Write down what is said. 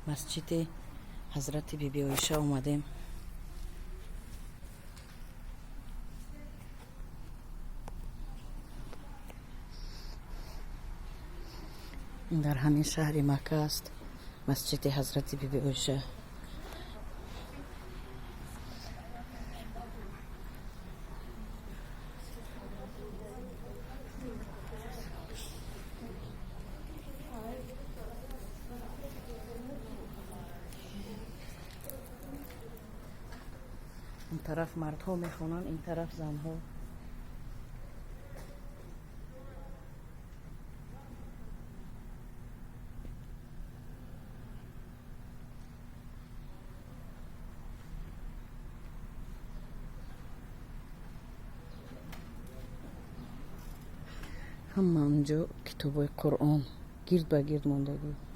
مسجد حضرت بیبی عایشه اومدیم. این در همین شهر مکه است، مسجد حضرت بیبی عایشه. این طرف مردها میخونن، این طرف زنها. همه اونجا کتاب قرآن گرد به گرد ماندگی.